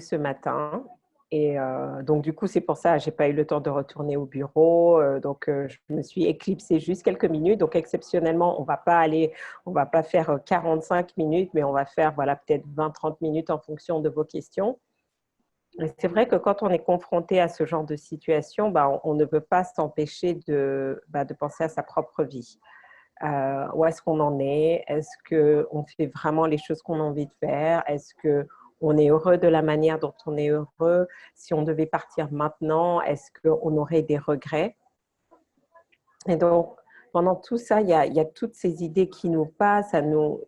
ce matin. Et donc, du coup, c'est pour ça, je n'ai pas eu le temps de retourner au bureau. Je me suis éclipsée juste quelques minutes. Donc, exceptionnellement, on va pas faire 45 minutes, mais on va faire, voilà, peut-être 20-30 minutes en fonction de vos questions. Et c'est vrai que quand on est confronté à ce genre de situation, bah, on ne peut pas s'empêcher de penser à sa propre vie. Où est-ce qu'on en est? Est-ce qu'on fait vraiment les choses qu'on a envie de faire? Est-ce qu'on est heureux de la manière dont on est heureux? Si on devait partir maintenant, est-ce qu'on aurait des regrets? Et donc, pendant tout ça, il y a toutes ces idées qui nous passent, ça nous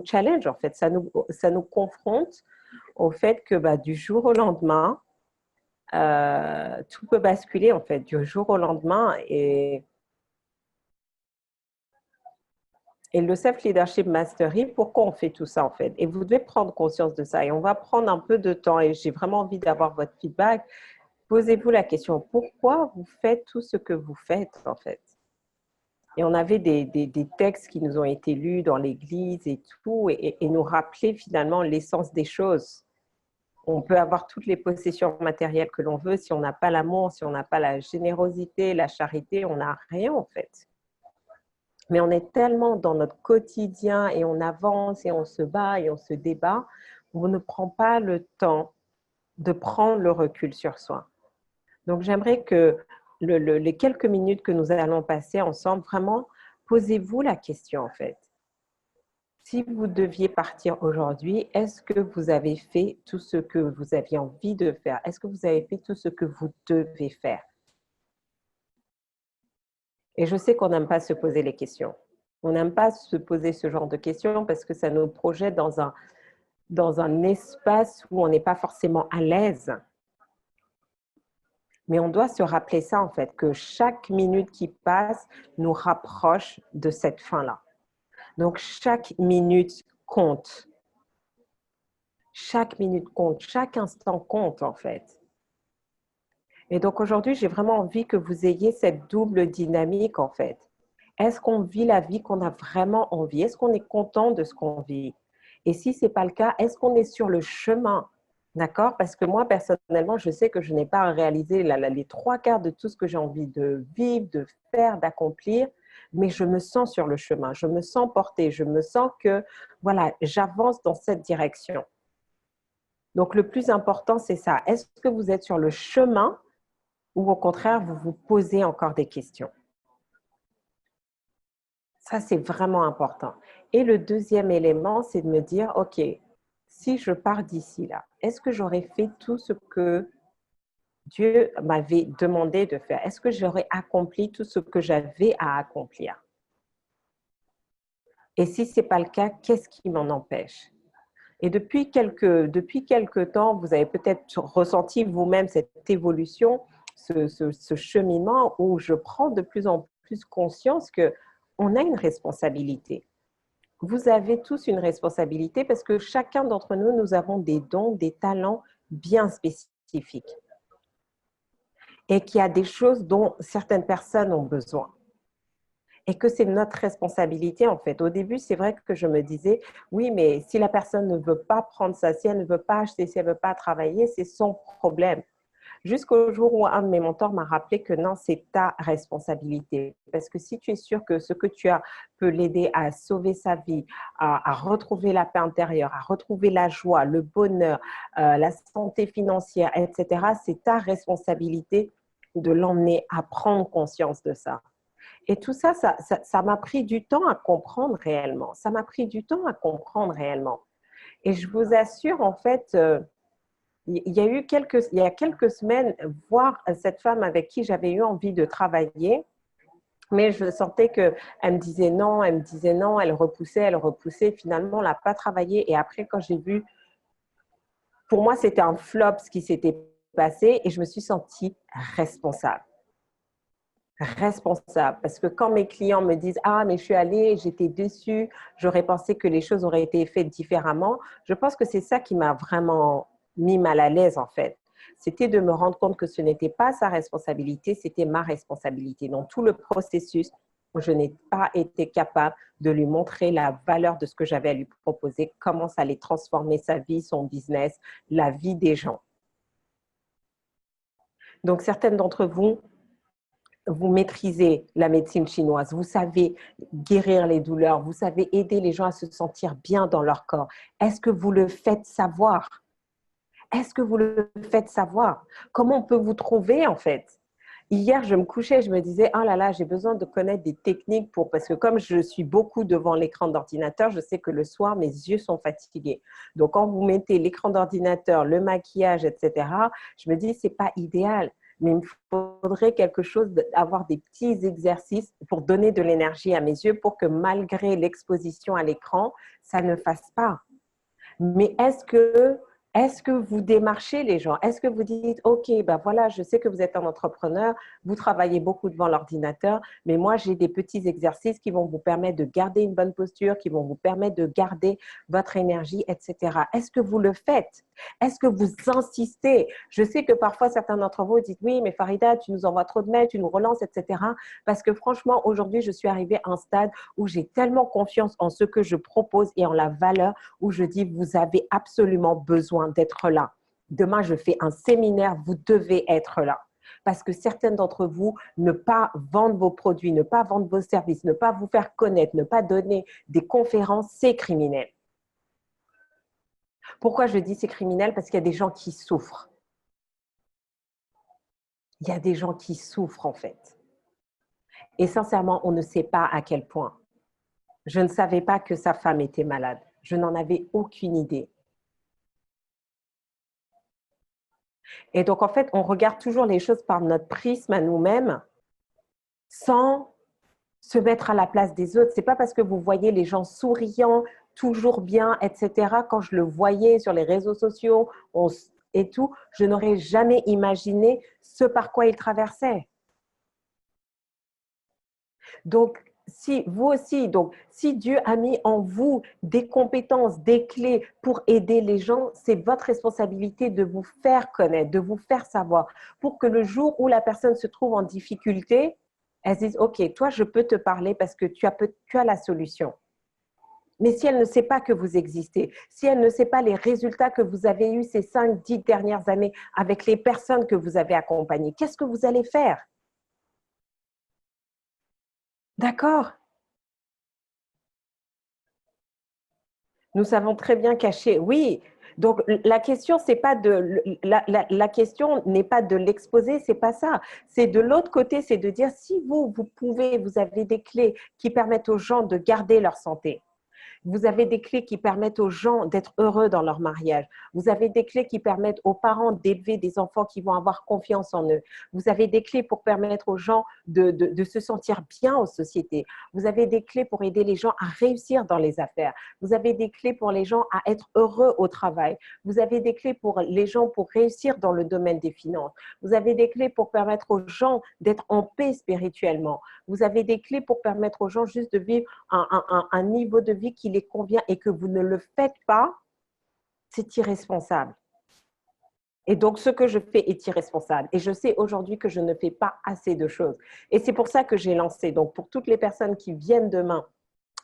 challenge en fait, ça nous confronte au fait que du jour au lendemain, tout peut basculer en fait, du jour au lendemain. Et le Self-Leadership Mastery, pourquoi on fait tout ça en fait? Et vous devez prendre conscience de ça. Et on va prendre un peu de temps et j'ai vraiment envie d'avoir votre feedback. Posez-vous la question, pourquoi vous faites tout ce que vous faites en fait? Et on avait des textes qui nous ont été lus dans l'église et tout, et nous rappeler finalement l'essence des choses. On peut avoir toutes les possessions matérielles que l'on veut, si on n'a pas l'amour, si on n'a pas la générosité, la charité, on n'a rien en fait. Mais on est tellement dans notre quotidien et on avance et on se bat et on se débat, on ne prend pas le temps de prendre le recul sur soi. Donc, j'aimerais que les quelques minutes que nous allons passer ensemble, vraiment, posez-vous la question en fait. Si vous deviez partir aujourd'hui, est-ce que vous avez fait tout ce que vous aviez envie de faire? Est-ce que vous avez fait tout ce que vous devez faire? Et je sais qu'on n'aime pas se poser les questions. On n'aime pas se poser ce genre de questions parce que ça nous projette dans un espace où on n'est pas forcément à l'aise. Mais on doit se rappeler ça en fait, que chaque minute qui passe nous rapproche de cette fin-là. Donc chaque minute compte. Chaque minute compte, chaque instant compte en fait. Et donc aujourd'hui, j'ai vraiment envie que vous ayez cette double dynamique en fait. Est-ce qu'on vit la vie qu'on a vraiment envie? Est-ce qu'on est content de ce qu'on vit? Et si ce n'est pas le cas, est-ce qu'on est sur le chemin? D'accord? Parce que moi, personnellement, je sais que je n'ai pas réalisé les trois quarts de tout ce que j'ai envie de vivre, de faire, d'accomplir, mais je me sens sur le chemin, je me sens portée, je me sens que, voilà, j'avance dans cette direction. Donc, le plus important, c'est ça. Est-ce que vous êtes sur le chemin ou au contraire, vous vous posez encore des questions? Ça, c'est vraiment important. Et le deuxième élément, c'est de me dire, OK, si je pars d'ici là, est-ce que j'aurais fait tout ce que Dieu m'avait demandé de faire? Est-ce que j'aurais accompli tout ce que j'avais à accomplir? Et si ce n'est pas le cas, qu'est-ce qui m'en empêche? Et depuis quelques temps, vous avez peut-être ressenti vous-même cette évolution, ce cheminement où je prends de plus en plus conscience qu'on a une responsabilité. Vous avez tous une responsabilité parce que chacun d'entre nous, nous avons des dons, des talents bien spécifiques. Et qu'il y a des choses dont certaines personnes ont besoin. Et que c'est notre responsabilité en fait. Au début, c'est vrai que je me disais, oui, mais si la personne ne veut pas prendre ça, si elle ne veut pas acheter, si elle ne veut pas travailler, c'est son problème. Jusqu'au jour où un de mes mentors m'a rappelé que non, c'est ta responsabilité. Parce que si tu es sûr que ce que tu as peut l'aider à sauver sa vie, à retrouver la paix intérieure, à retrouver la joie, le bonheur, la santé financière, etc., c'est ta responsabilité de l'emmener à prendre conscience de ça. Et tout ça, ça m'a pris du temps à comprendre réellement. Ça m'a pris du temps à comprendre réellement. Et je vous assure, en fait, il y a quelques semaines, voir cette femme avec qui j'avais eu envie de travailler, mais je sentais qu'elle me disait non, elle me disait non, elle repoussait. Finalement, on n'a pas travaillé. Et après, quand j'ai vu, pour moi, c'était un flop ce qui s'était passé et je me suis sentie responsable. Responsable. Parce que quand mes clients me disent « Ah, mais je suis allée, j'étais déçue, j'aurais pensé que les choses auraient été faites différemment », je pense que c'est ça qui m'a vraiment mis mal à l'aise en fait. C'était de me rendre compte que ce n'était pas sa responsabilité, c'était ma responsabilité. Dans tout le processus, je n'ai pas été capable de lui montrer la valeur de ce que j'avais à lui proposer, comment ça allait transformer sa vie, son business, la vie des gens. Donc, certaines d'entre vous, vous maîtrisez la médecine chinoise, vous savez guérir les douleurs, vous savez aider les gens à se sentir bien dans leur corps. Est-ce que vous le faites savoir? Est-ce que vous le faites savoir? Comment on peut vous trouver en fait? Hier, je me couchais, je me disais, oh là là, j'ai besoin de connaître des techniques pour, parce que comme je suis beaucoup devant l'écran d'ordinateur, je sais que le soir, mes yeux sont fatigués. Donc, quand vous mettez l'écran d'ordinateur, le maquillage, etc., je me dis, c'est pas idéal. Mais il me faudrait quelque chose, avoir des petits exercices pour donner de l'énergie à mes yeux pour que malgré l'exposition à l'écran, ça ne fasse pas. Mais est-ce que vous démarchez les gens? Est-ce que vous dites, OK, ben voilà, je sais que vous êtes un entrepreneur, vous travaillez beaucoup devant l'ordinateur, mais moi, j'ai des petits exercices qui vont vous permettre de garder une bonne posture, qui vont vous permettre de garder votre énergie, etc. Est-ce que vous le faites? Est-ce que vous insistez? Je sais que parfois, certains d'entre vous disent, oui, mais Farida, tu nous envoies trop de mails, tu nous relances, etc. Parce que franchement, aujourd'hui, je suis arrivée à un stade où j'ai tellement confiance en ce que je propose et en la valeur où je dis, vous avez absolument besoin d'être là. Demain, je fais un séminaire, vous devez être là. Parce que certaines d'entre vous, ne pas vendre vos produits, ne pas vendre vos services, ne pas vous faire connaître, ne pas donner des conférences, c'est criminel. Pourquoi je dis c'est criminel? Parce qu'il y a des gens qui souffrent. Il y a des gens qui souffrent en fait. Et sincèrement, on ne sait pas à quel point. Je ne savais pas que sa femme était malade. Je n'en avais aucune idée. Et donc, en fait, on regarde toujours les choses par notre prisme à nous-mêmes sans se mettre à la place des autres. Ce n'est pas parce que vous voyez les gens souriants, toujours bien, etc. Quand je le voyais sur les réseaux sociaux et tout, je n'aurais jamais imaginé ce par quoi ils traversaient. Donc, si vous aussi, donc, si Dieu a mis en vous des compétences, des clés pour aider les gens, c'est votre responsabilité de vous faire connaître, de vous faire savoir, pour que le jour où la personne se trouve en difficulté, elle se dise, OK, toi, je peux te parler parce que tu as la solution. Mais si elle ne sait pas que vous existez, si elle ne sait pas les résultats que vous avez eus ces 5, 10 dernières années avec les personnes que vous avez accompagnées, qu'est-ce que vous allez faire? D'accord? Nous savons très bien cacher. Oui. Donc la question c'est pas de la question n'est pas de l'exposer, c'est pas ça. C'est de l'autre côté, c'est de dire si vous pouvez, vous avez des clés qui permettent aux gens de garder leur santé. Vous avez des clés qui permettent aux gens d'être heureux dans leur mariage. Vous avez des clés qui permettent aux parents d'élever des enfants qui vont avoir confiance en eux. Vous avez des clés pour permettre aux gens de se sentir bien en société. Vous avez des clés pour aider les gens à réussir dans les affaires. Vous avez des clés pour les gens à être heureux au travail. Vous avez des clés pour les gens pour réussir dans le domaine des finances. Vous avez des clés pour permettre aux gens d'être en paix spirituellement. Vous avez des clés pour permettre aux gens juste de vivre un niveau de vie qui les convient et que vous ne le faites pas, c'est irresponsable. Et donc, ce que je fais est irresponsable. Et je sais aujourd'hui que je ne fais pas assez de choses. Et c'est pour ça que j'ai lancé, donc pour toutes les personnes qui viennent demain,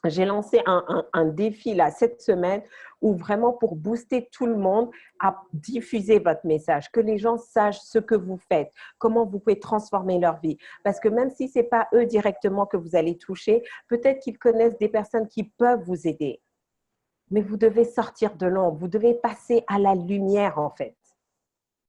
j'ai lancé un défi là cette semaine où vraiment pour booster tout le monde à diffuser votre message, que les gens sachent ce que vous faites, comment vous pouvez transformer leur vie. Parce que même si ce n'est pas eux directement que vous allez toucher, peut-être qu'ils connaissent des personnes qui peuvent vous aider. Mais vous devez sortir de l'ombre, vous devez passer à la lumière en fait.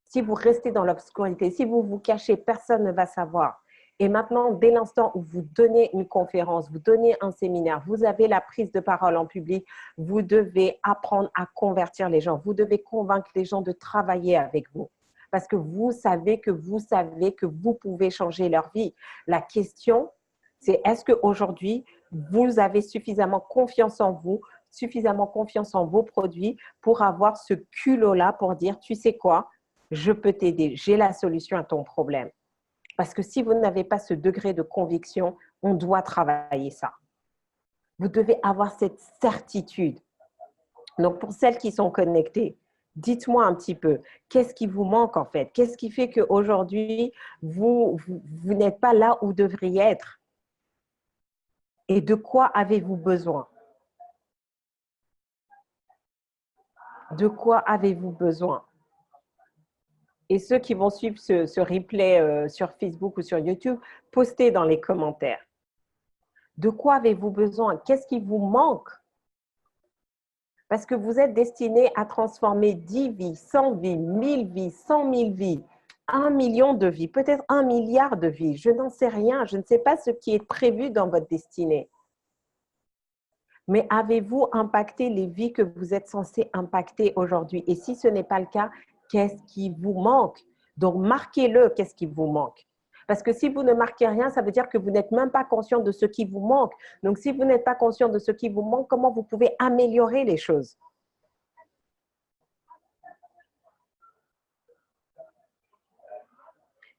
Si vous restez dans l'obscurité, si vous vous cachez, personne ne va savoir. Et maintenant, dès l'instant où vous donnez une conférence, vous donnez un séminaire, vous avez la prise de parole en public, vous devez apprendre à convertir les gens. Vous devez convaincre les gens de travailler avec vous. Parce que vous savez que vous pouvez changer leur vie. La question, c'est est-ce qu'aujourd'hui, vous avez suffisamment confiance en vous, suffisamment confiance en vos produits pour avoir ce culot-là pour dire, tu sais quoi, je peux t'aider, j'ai la solution à ton problème. Parce que si vous n'avez pas ce degré de conviction, on doit travailler ça. Vous devez avoir cette certitude. Donc, pour celles qui sont connectées, dites-moi un petit peu, qu'est-ce qui vous manque en fait? Qu'est-ce qui fait qu'aujourd'hui, vous n'êtes pas là où vous devriez être? Et de quoi avez-vous besoin? De quoi avez-vous besoin? Et ceux qui vont suivre ce replay sur Facebook ou sur YouTube, postez dans les commentaires. De quoi avez-vous besoin? Qu'est-ce qui vous manque? Parce que vous êtes destiné à transformer 10 vies, 100 vies, 1000 vies, 100 000 vies, 1 million de vies, peut-être 1 milliard de vies. Je n'en sais rien. Je ne sais pas ce qui est prévu dans votre destinée. Mais avez-vous impacté les vies que vous êtes censé impacter aujourd'hui? Et si ce n'est pas le cas, qu'est-ce qui vous manque? Donc, marquez-le, qu'est-ce qui vous manque? Parce que si vous ne marquez rien, ça veut dire que vous n'êtes même pas conscient de ce qui vous manque. Donc, si vous n'êtes pas conscient de ce qui vous manque, comment vous pouvez améliorer les choses?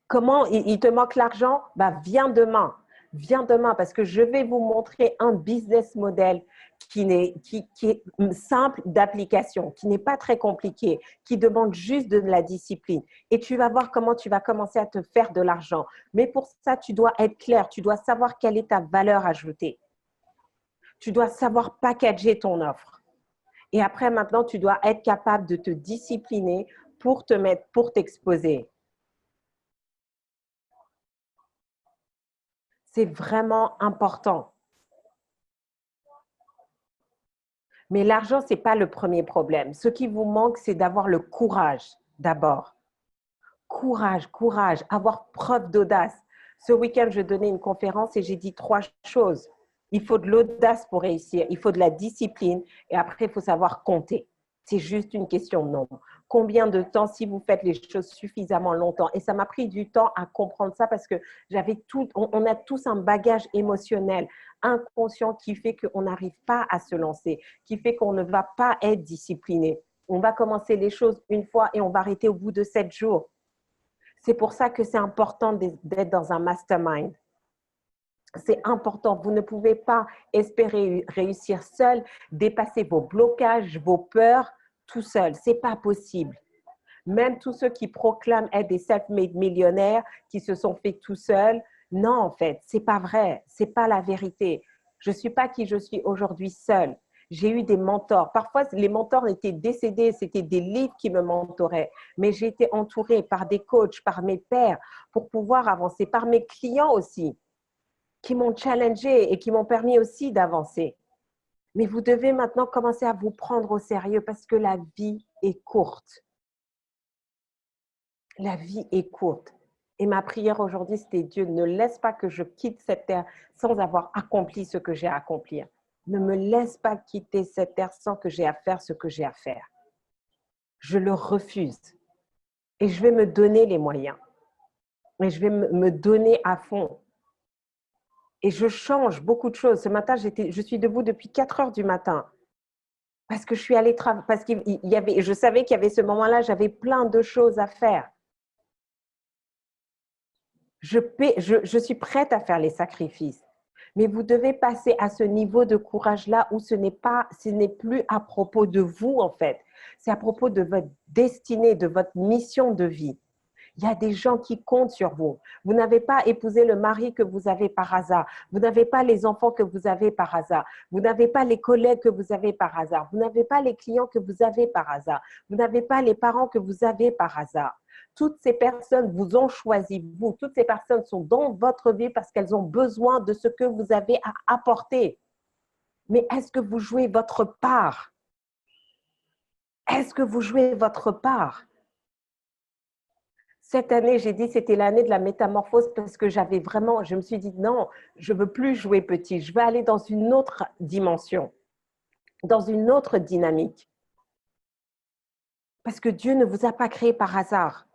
Comment il te manque l'argent? Bah, viens demain. Viens demain parce que je vais vous montrer un business model qui est simple d'application, qui n'est pas très compliqué, qui demande juste de la discipline. Et tu vas voir comment tu vas commencer à te faire de l'argent. Mais pour ça, tu dois être clair, tu dois savoir quelle est ta valeur ajoutée. Tu dois savoir packager ton offre. Et après, maintenant, tu dois être capable de te discipliner pour te mettre, pour t'exposer. C'est vraiment important. Mais l'argent, ce n'est pas le premier problème. Ce qui vous manque, c'est d'avoir le courage d'abord. Courage, courage, avoir preuve d'audace. Ce week-end, je donnais une conférence et j'ai dit 3 choses. Il faut de l'audace pour réussir, il faut de la discipline et après, il faut savoir compter. C'est juste une question de nombre. Combien de temps si vous faites les choses suffisamment longtemps? Et ça m'a pris du temps à comprendre ça parce que on a tous un bagage émotionnel inconscient qui fait qu'on n'arrive pas à se lancer, qui fait qu'on ne va pas être discipliné. On va commencer les choses une fois et on va arrêter au bout de 7 jours. C'est pour ça que c'est important d'être dans un mastermind. C'est important. Vous ne pouvez pas espérer réussir seul, dépasser vos blocages, vos peurs tout seul. Ce n'est pas possible. Même tous ceux qui proclament être des self-made millionnaires, qui se sont faits tout seuls, non, en fait, ce n'est pas vrai. Ce n'est pas la vérité. Je ne suis pas qui je suis aujourd'hui seule. J'ai eu des mentors. Parfois, les mentors étaient décédés. C'était des livres qui me mentoraient. Mais j'ai été entourée par des coachs, par mes pairs pour pouvoir avancer, par mes clients aussi, qui m'ont challengé et qui m'ont permis aussi d'avancer. Mais vous devez maintenant commencer à vous prendre au sérieux parce que la vie est courte. La vie est courte. Et ma prière aujourd'hui, c'était Dieu, ne laisse pas que je quitte cette terre sans avoir accompli ce que j'ai à accomplir. Ne me laisse pas quitter cette terre sans que j'ai à faire ce que j'ai à faire. Je le refuse. Et je vais me donner les moyens. Et je vais me donner à fond. Et je change beaucoup de choses. Ce matin, je suis debout depuis 4 heures du matin. Parce que je suis allée travailler. Parce qu'il y avait, je savais qu'il y avait ce moment-là, j'avais plein de choses à faire. Je suis prête à faire les sacrifices. Mais vous devez passer à ce niveau de courage-là où ce n'est plus à propos de vous, en fait. C'est à propos de votre destinée, de votre mission de vie. Il y a des gens qui comptent sur vous. Vous n'avez pas épousé le mari que vous avez par hasard. Vous n'avez pas les enfants que vous avez par hasard. Vous n'avez pas les collègues que vous avez par hasard. Vous n'avez pas les clients que vous avez par hasard. Vous n'avez pas les parents que vous avez par hasard. Toutes ces personnes vous ont choisi, vous. Toutes ces personnes sont dans votre vie parce qu'elles ont besoin de ce que vous avez à apporter. Mais est-ce que vous jouez votre part? Est-ce que vous jouez votre part? Cette année, j'ai dit c'était l'année de la métamorphose parce que je me suis dit non, je ne veux plus jouer petit, je veux aller dans une autre dimension, dans une autre dynamique. Parce que Dieu ne vous a pas créé par hasard.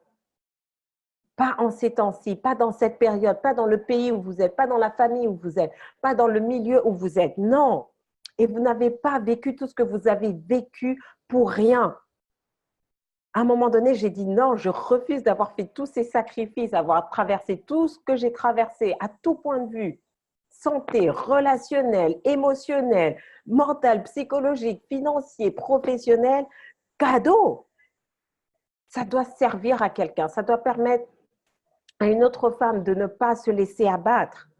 Pas en ces temps-ci, pas dans cette période, pas dans le pays où vous êtes, pas dans la famille où vous êtes, pas dans le milieu où vous êtes. Non. Et vous n'avez pas vécu tout ce que vous avez vécu pour rien. À un moment donné, j'ai dit non, je refuse d'avoir fait tous ces sacrifices, d'avoir traversé tout ce que j'ai traversé à tout point de vue, santé, relationnel, émotionnel, mental, psychologique, financier, professionnel, cadeau. Ça doit servir à quelqu'un, ça doit permettre à une autre femme de ne pas se laisser abattre.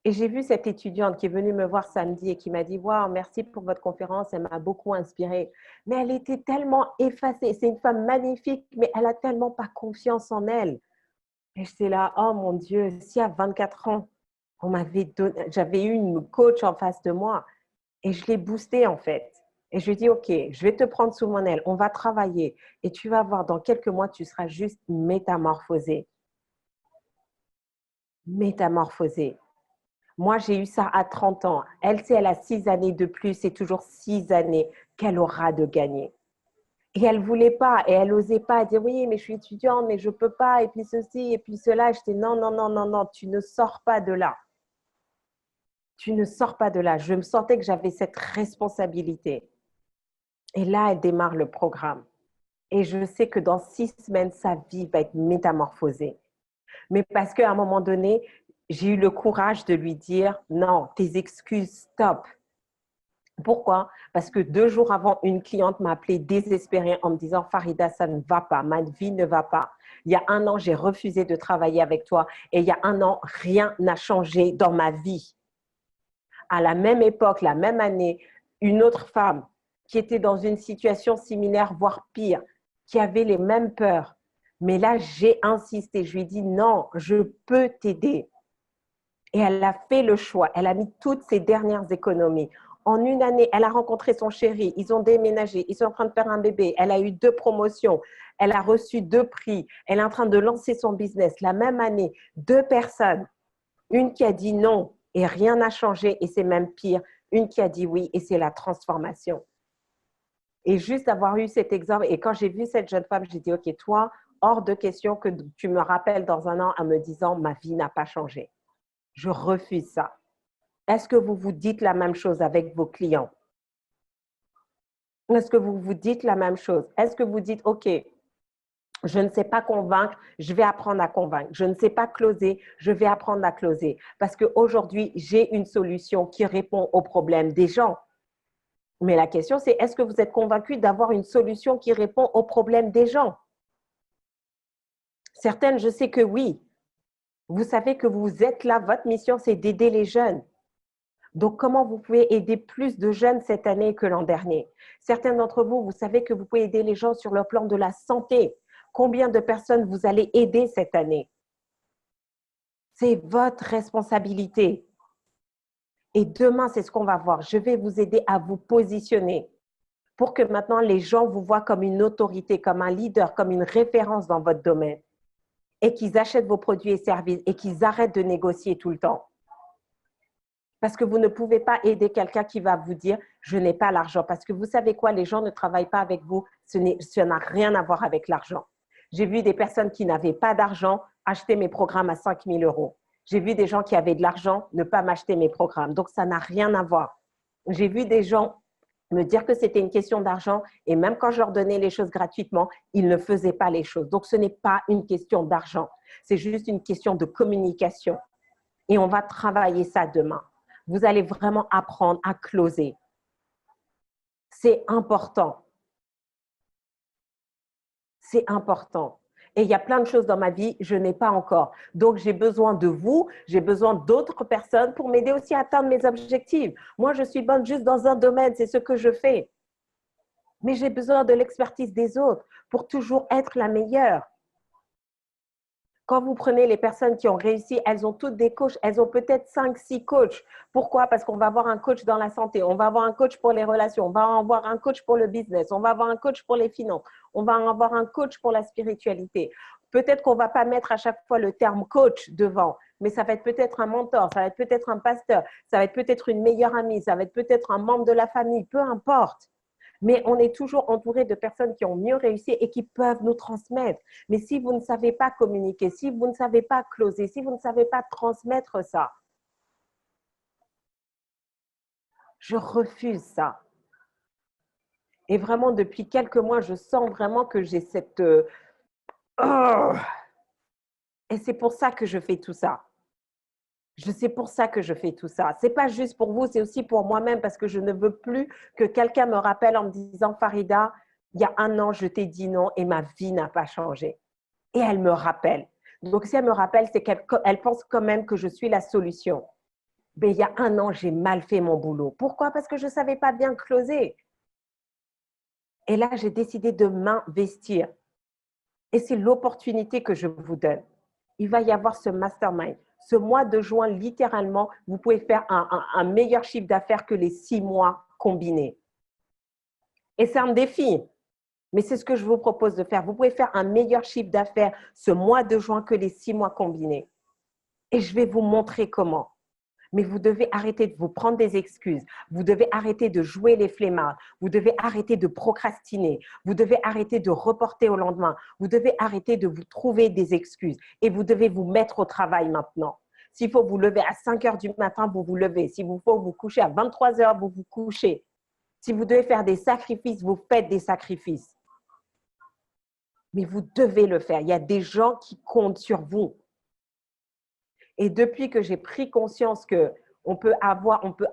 Et j'ai vu cette étudiante qui est venue me voir samedi et qui m'a dit, waouh, merci pour votre conférence, elle m'a beaucoup inspirée. Mais elle était tellement effacée. C'est une femme magnifique, mais elle a tellement pas confiance en elle. Et j'étais là, oh mon Dieu, si à 24 ans, j'avais eu une coach en face de moi et je l'ai boostée en fait. Et je lui ai dit, OK, je vais te prendre sous mon aile, on va travailler et tu vas voir, dans quelques mois, tu seras juste métamorphosée. Métamorphosée. Moi, j'ai eu ça à 30 ans. Elle, si elle a 6 années de plus, c'est toujours 6 années qu'elle aura de gagner. Et elle ne voulait pas, et elle n'osait pas. Elle disait, oui, mais je suis étudiante, mais je ne peux pas, et puis ceci, et puis cela. J'étais, non, non, non, non, non, tu ne sors pas de là. Tu ne sors pas de là. Je me sentais que j'avais cette responsabilité. Et là, elle démarre le programme. Et je sais que dans 6 semaines, sa vie va être métamorphosée. Mais parce qu'à un moment donné, j'ai eu le courage de lui dire, non, tes excuses, stop. Pourquoi? Parce que 2 jours avant, une cliente m'a appelée désespérée en me disant, Farida, ça ne va pas, ma vie ne va pas. Il y a 1 an, j'ai refusé de travailler avec toi et il y a 1 an, rien n'a changé dans ma vie. À la même époque, la même année, une autre femme qui était dans une situation similaire, voire pire, qui avait les mêmes peurs. Mais là, j'ai insisté, je lui ai dit, non, je peux t'aider. Et elle a fait le choix, elle a mis toutes ses dernières économies. En 1 année, elle a rencontré son chéri, ils ont déménagé, ils sont en train de faire un bébé, elle a eu 2 promotions, elle a reçu 2 prix, elle est en train de lancer son business. La même année, 2 personnes, une qui a dit non et rien n'a changé et c'est même pire, une qui a dit oui et c'est la transformation. Et juste avoir eu cet exemple, et quand j'ai vu cette jeune femme, j'ai dit, OK, toi, hors de question que tu me rappelles dans 1 an en me disant, ma vie n'a pas changé. Je refuse ça. Est-ce que vous vous dites la même chose avec vos clients? Est-ce que vous vous dites la même chose? Est-ce que vous dites, OK, je ne sais pas convaincre, je vais apprendre à convaincre. Je ne sais pas closer, je vais apprendre à closer. Parce qu'aujourd'hui, j'ai une solution qui répond aux problèmes des gens. Mais la question, c'est est-ce que vous êtes convaincu d'avoir une solution qui répond aux problèmes des gens? Certaines, je sais que oui. Vous savez que vous êtes là, votre mission, c'est d'aider les jeunes. Donc, comment vous pouvez aider plus de jeunes cette année que l'an dernier? Certains d'entre vous, vous savez que vous pouvez aider les gens sur le plan de la santé. Combien de personnes vous allez aider cette année? C'est votre responsabilité. Et demain, c'est ce qu'on va voir. Je vais vous aider à vous positionner pour que maintenant les gens vous voient comme une autorité, comme un leader, comme une référence dans votre domaine et qu'ils achètent vos produits et services et qu'ils arrêtent de négocier tout le temps. Parce que vous ne pouvez pas aider quelqu'un qui va vous dire « je n'ai pas l'argent ». Parce que vous savez quoi, les gens ne travaillent pas avec vous, ça n'a rien à voir avec l'argent. J'ai vu des personnes qui n'avaient pas d'argent acheter mes programmes à 5 000 €. J'ai vu des gens qui avaient de l'argent ne pas m'acheter mes programmes. Donc, ça n'a rien à voir. J'ai vu des gens me dire que c'était une question d'argent et même quand je leur donnais les choses gratuitement, ils ne faisaient pas les choses. Donc, ce n'est pas une question d'argent. C'est juste une question de communication. Et on va travailler ça demain. Vous allez vraiment apprendre à closer. C'est important. C'est important. Et il y a plein de choses dans ma vie, je n'ai pas encore. Donc, j'ai besoin de vous, j'ai besoin d'autres personnes pour m'aider aussi à atteindre mes objectifs. Moi, je suis bonne juste dans un domaine, c'est ce que je fais. Mais j'ai besoin de l'expertise des autres pour toujours être la meilleure. Quand vous prenez les personnes qui ont réussi, elles ont toutes des coachs, elles ont peut-être 5, 6 coachs. Pourquoi? Parce qu'on va avoir un coach dans la santé, on va avoir un coach pour les relations, on va avoir un coach pour le business, on va avoir un coach pour les finances, on va avoir un coach pour la spiritualité. Peut-être qu'on ne va pas mettre à chaque fois le terme coach devant, mais ça va être peut-être un mentor, ça va être peut-être un pasteur, ça va être peut-être une meilleure amie, ça va être peut-être un membre de la famille, peu importe. Mais on est toujours entouré de personnes qui ont mieux réussi et qui peuvent nous transmettre. Mais si vous ne savez pas communiquer, si vous ne savez pas closer, si vous ne savez pas transmettre ça, je refuse ça. Et vraiment, depuis quelques mois, je sens vraiment que j'ai cette… Et c'est pour ça que je fais tout ça. C'est pour ça que je fais tout ça. Ce n'est pas juste pour vous, c'est aussi pour moi-même parce que je ne veux plus que quelqu'un me rappelle en me disant « Farida, il y a 1 an, je t'ai dit non et ma vie n'a pas changé. » Et elle me rappelle. Donc, si elle me rappelle, c'est qu'elle pense quand même que je suis la solution. Mais il y a un an, j'ai mal fait mon boulot. Pourquoi? Parce que je ne savais pas bien closer. Et là, j'ai décidé de m'investir. Et c'est l'opportunité que je vous donne. Il va y avoir ce mastermind. Ce mois de juin, littéralement, vous pouvez faire un meilleur chiffre d'affaires que les 6 mois combinés. Et c'est un défi. Mais c'est ce que je vous propose de faire. Vous pouvez faire un meilleur chiffre d'affaires ce mois de juin que les 6 mois combinés. Et je vais vous montrer comment. Mais vous devez arrêter de vous prendre des excuses. Vous devez arrêter de jouer les flemmards. Vous devez arrêter de procrastiner. Vous devez arrêter de reporter au lendemain. Vous devez arrêter de vous trouver des excuses. Et vous devez vous mettre au travail maintenant. S'il faut vous lever à 5 heures du matin, vous vous levez. S'il vous faut vous coucher à 23 heures, vous vous couchez. Si vous devez faire des sacrifices, vous faites des sacrifices. Mais vous devez le faire. Il y a des gens qui comptent sur vous. Et depuis que j'ai pris conscience qu'on peut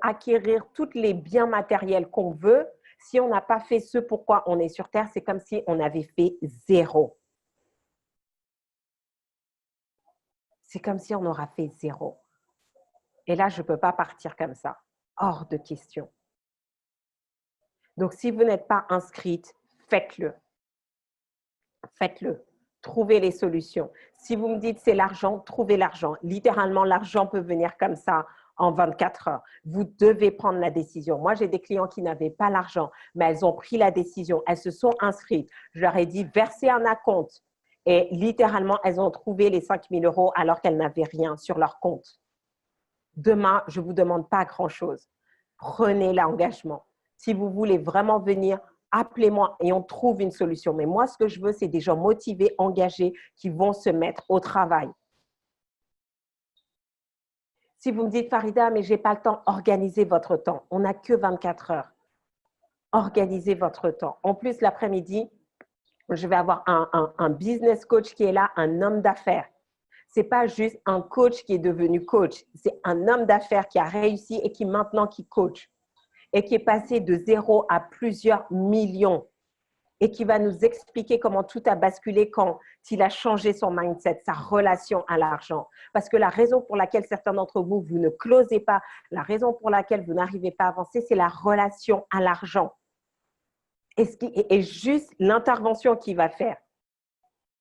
acquérir tous les biens matériels qu'on veut, si on n'a pas fait ce pourquoi on est sur Terre, c'est comme si on avait fait zéro. C'est comme si on aura fait zéro. Et là, je ne peux pas partir comme ça. Hors de question. Donc, si vous n'êtes pas inscrite, faites-le. Faites-le. Trouvez les solutions. Si vous me dites c'est l'argent, trouvez l'argent. Littéralement, l'argent peut venir comme ça en 24 heures. Vous devez prendre la décision. Moi, j'ai des clients qui n'avaient pas l'argent, mais elles ont pris la décision. Elles se sont inscrites. Je leur ai dit versez un acompte. Et littéralement, elles ont trouvé les 5 000 € alors qu'elles n'avaient rien sur leur compte. Demain, je ne vous demande pas grand-chose. Prenez l'engagement. Si vous voulez vraiment venir, appelez-moi et on trouve une solution. Mais moi, ce que je veux, c'est des gens motivés, engagés, qui vont se mettre au travail. Si vous me dites, Farida, mais je n'ai pas le temps, organisez votre temps. On n'a que 24 heures. Organisez votre temps. En plus, l'après-midi, je vais avoir un business coach qui est là, un homme d'affaires. Ce n'est pas juste un coach qui est devenu coach. C'est un homme d'affaires qui a réussi et qui maintenant qui coach. Et qui est passé de 0 à plusieurs millions et qui va nous expliquer comment tout a basculé quand il a changé son mindset, sa relation à l'argent. Parce que la raison pour laquelle certains d'entre vous, vous ne closez pas, la raison pour laquelle vous n'arrivez pas à avancer, c'est la relation à l'argent. Et juste l'intervention qu'il va faire,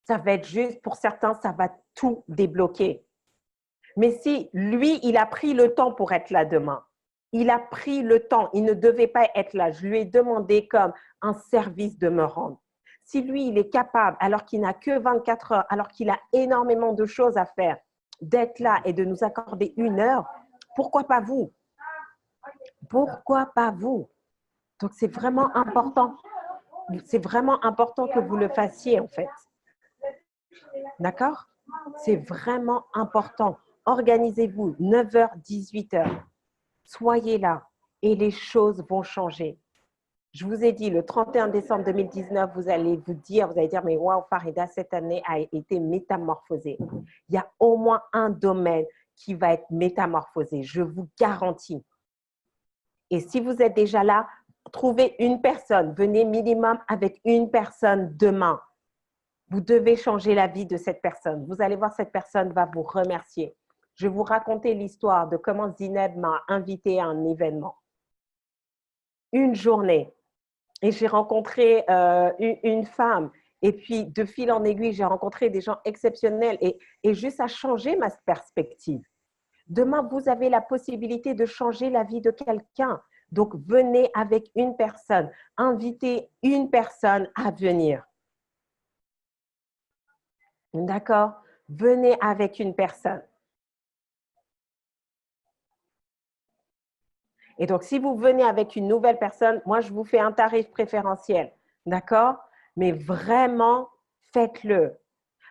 ça va être juste, pour certains, ça va tout débloquer. Mais si lui, il a pris le temps pour être là demain, il a pris le temps, il ne devait pas être là. Je lui ai demandé comme un service de me rendre. Si lui, il est capable, alors qu'il n'a que 24 heures, alors qu'il a énormément de choses à faire, d'être là et de nous accorder 1 heure, pourquoi pas vous? Pourquoi pas vous? Donc, c'est vraiment important. C'est vraiment important que vous le fassiez, en fait. D'accord? C'est vraiment important. Organisez-vous, 9h, 18h. Soyez là et les choses vont changer. Je vous ai dit, le 31 décembre 2019, vous allez dire, mais waouh, Farida, cette année a été métamorphosée. Il y a au moins un domaine qui va être métamorphosé, je vous garantis. Et si vous êtes déjà là, trouvez une personne, venez minimum avec une personne demain. Vous devez changer la vie de cette personne. Vous allez voir, cette personne va vous remercier. Je vais vous raconter l'histoire de comment Zineb m'a invité à un événement. Une journée. Et j'ai rencontré une femme. Et puis, de fil en aiguille, j'ai rencontré des gens exceptionnels. Et juste à changer ma perspective. Demain, vous avez la possibilité de changer la vie de quelqu'un. Donc, venez avec une personne. Invitez une personne à venir. D'accord? Venez avec une personne. Et donc, si vous venez avec une nouvelle personne, moi, je vous fais un tarif préférentiel. D'accord? Mais vraiment, faites-le.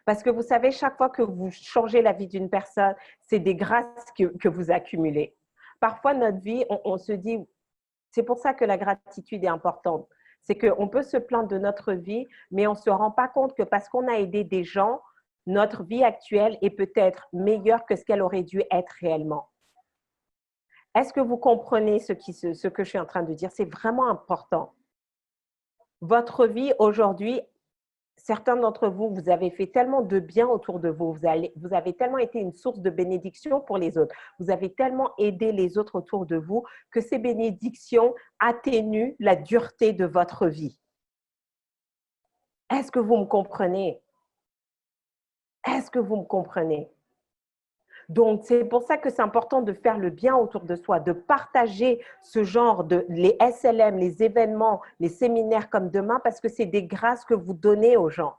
Parce que vous savez, chaque fois que vous changez la vie d'une personne, c'est des grâces que vous accumulez. Parfois, notre vie, on se dit, c'est pour ça que la gratitude est importante. C'est qu'on peut se plaindre de notre vie, mais on ne se rend pas compte que parce qu'on a aidé des gens, notre vie actuelle est peut-être meilleure que ce qu'elle aurait dû être réellement. Est-ce que vous comprenez ce que je suis en train de dire? C'est vraiment important. Votre vie aujourd'hui certains d'entre vous, vous avez fait tellement de bien autour de vous, vous avez tellement été une source de bénédiction pour les autres, vous avez tellement aidé les autres autour de vous que ces bénédictions atténuent la dureté de votre vie. Est-ce que vous me comprenez? Est-ce que vous me comprenez? Donc, c'est pour ça que c'est important de faire le bien autour de soi, de partager ce genre de, les SLM, les événements, les séminaires comme demain, parce que c'est des grâces que vous donnez aux gens.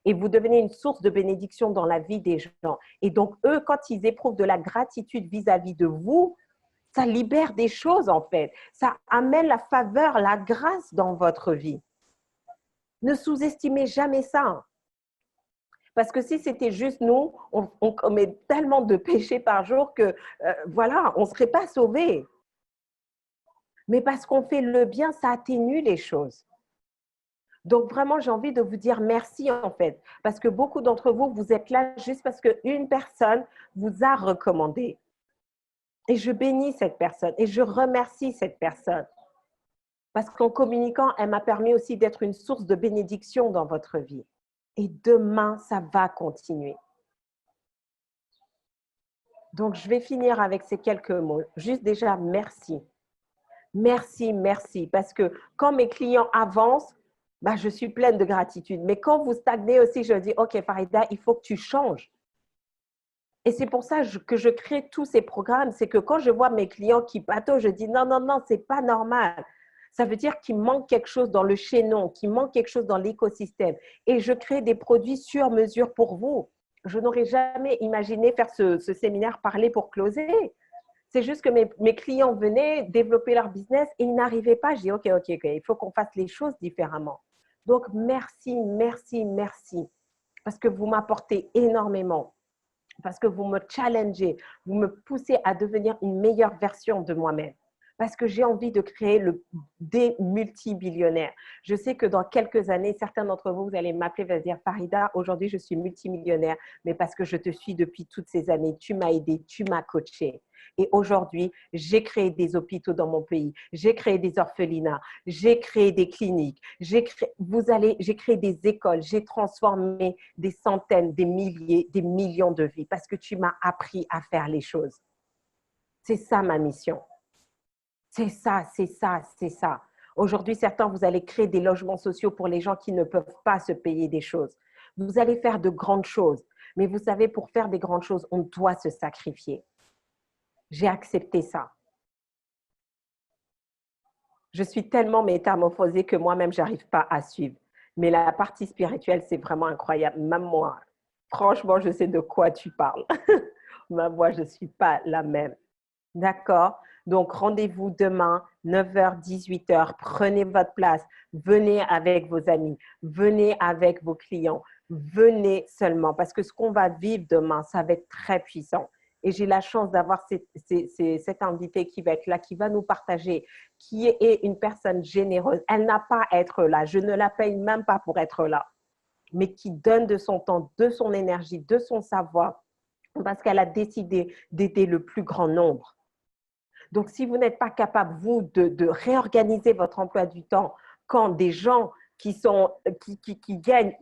Et vous devenez une source de bénédiction dans la vie des gens. Et donc, eux, quand ils éprouvent de la gratitude vis-à-vis de vous, ça libère des choses, en fait. Ça amène la faveur, la grâce dans votre vie. Ne sous-estimez jamais ça. Parce que si c'était juste nous, on commet tellement de péchés par jour que, voilà, on ne serait pas sauvés. Mais parce qu'on fait le bien, ça atténue les choses. Donc, vraiment, j'ai envie de vous dire merci, en fait. Parce que beaucoup d'entre vous, vous êtes là juste parce qu'une personne vous a recommandé. Et je bénis cette personne et je remercie cette personne. Parce qu'en communiquant, elle m'a permis aussi d'être une source de bénédiction dans votre vie. Et demain, ça va continuer. Donc, je vais finir avec ces quelques mots. Juste déjà, merci. Merci, merci. Parce que quand mes clients avancent, bah, je suis pleine de gratitude. Mais quand vous stagnez aussi, je dis, OK, Farida, il faut que tu changes. Et c'est pour ça que je crée tous ces programmes. C'est que quand je vois mes clients qui pataugent, je dis, non, non, non, c'est pas normal. Ça veut dire qu'il manque quelque chose dans le chaînon, qu'il manque quelque chose dans l'écosystème. Et je crée des produits sur mesure pour vous. Je n'aurais jamais imaginé faire ce séminaire parler pour closer. C'est juste que mes clients venaient développer leur business et ils n'arrivaient pas. Je dis, OK, il faut qu'on fasse les choses différemment. Donc, merci, merci, merci. Parce que vous m'apportez énormément. Parce que vous me challengez, vous me poussez à devenir une meilleure version de moi-même. Parce que j'ai envie de créer des multimillionnaires. Je sais que dans quelques années, certains d'entre vous, vous allez m'appeler, vous allez dire, Farida, aujourd'hui, je suis multimillionnaire, mais parce que je te suis depuis toutes ces années, tu m'as aidé, tu m'as coaché. Et aujourd'hui, j'ai créé des hôpitaux dans mon pays, j'ai créé des orphelinats, j'ai créé des cliniques, j'ai créé des écoles, j'ai transformé des centaines, des milliers, des millions de vies parce que tu m'as appris à faire les choses. C'est ça ma mission. C'est ça, c'est ça, c'est ça. Aujourd'hui, certains, vous allez créer des logements sociaux pour les gens qui ne peuvent pas se payer des choses. Vous allez faire de grandes choses. Mais vous savez, pour faire des grandes choses, on doit se sacrifier. J'ai accepté ça. Je suis tellement métamorphosée que moi-même, je n'arrive pas à suivre. Mais la partie spirituelle, c'est vraiment incroyable. Même moi, franchement, je sais de quoi tu parles. Même moi, je ne suis pas la même. D'accord? Donc, rendez-vous demain, 9h, 18h. Prenez votre place. Venez avec vos amis. Venez avec vos clients. Venez seulement parce que ce qu'on va vivre demain, ça va être très puissant. Et j'ai la chance d'avoir cette invitée qui va être là, qui va nous partager, qui est une personne généreuse. Elle n'a pas à être là. Je ne la paye même pas pour être là, mais qui donne de son temps, de son énergie, de son savoir, parce qu'elle a décidé d'aider le plus grand nombre. Donc, si vous n'êtes pas capable, vous, de réorganiser votre emploi du temps quand des gens qui gagnent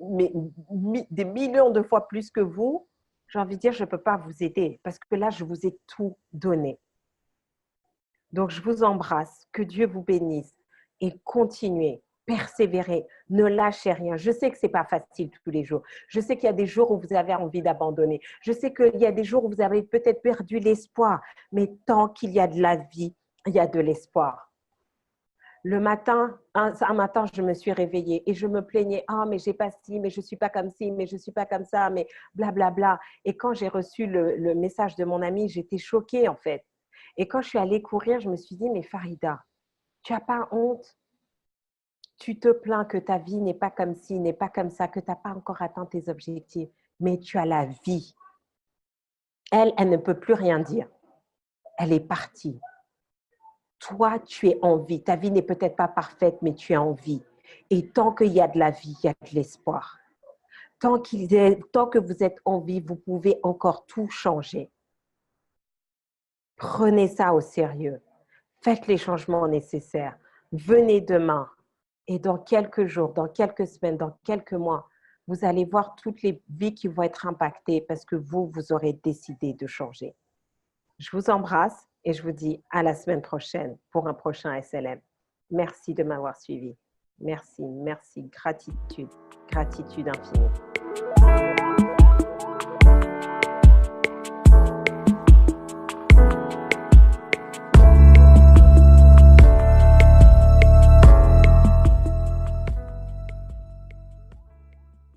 des millions de fois plus que vous, j'ai envie de dire, je ne peux pas vous aider parce que là, je vous ai tout donné. Donc, je vous embrasse. Que Dieu vous bénisse et continuez, persévérez, ne lâchez rien. Je sais que ce n'est pas facile tous les jours. Je sais qu'il y a des jours où vous avez envie d'abandonner. Je sais qu'il y a des jours où vous avez peut-être perdu l'espoir. Mais tant qu'il y a de la vie, il y a de l'espoir. Le matin, un matin, je me suis réveillée et je me plaignais. « Ah, mais j'ai pas ci, mais je suis pas comme ci, mais je suis pas comme ça, mais blablabla. Bla, bla. » Et quand j'ai reçu le message de mon ami, j'étais choquée en fait. Et quand je suis allée courir, je me suis dit, mais Farida, tu n'as pas honte? Tu te plains que ta vie n'est pas comme ci, n'est pas comme ça, que tu n'as pas encore atteint tes objectifs, mais tu as la vie. Elle ne peut plus rien dire. Elle est partie. Toi, tu es en vie. Ta vie n'est peut-être pas parfaite, mais tu es en vie. Et tant qu'il y a de la vie, il y a de l'espoir. Tant que vous êtes en vie, vous pouvez encore tout changer. Prenez ça au sérieux. Faites les changements nécessaires. Venez demain. Et dans quelques jours, dans quelques semaines, dans quelques mois, vous allez voir toutes les vies qui vont être impactées parce que vous aurez décidé de changer. Je vous embrasse et je vous dis à la semaine prochaine pour un prochain SLM. Merci de m'avoir suivi. Merci, merci, gratitude, gratitude infinie.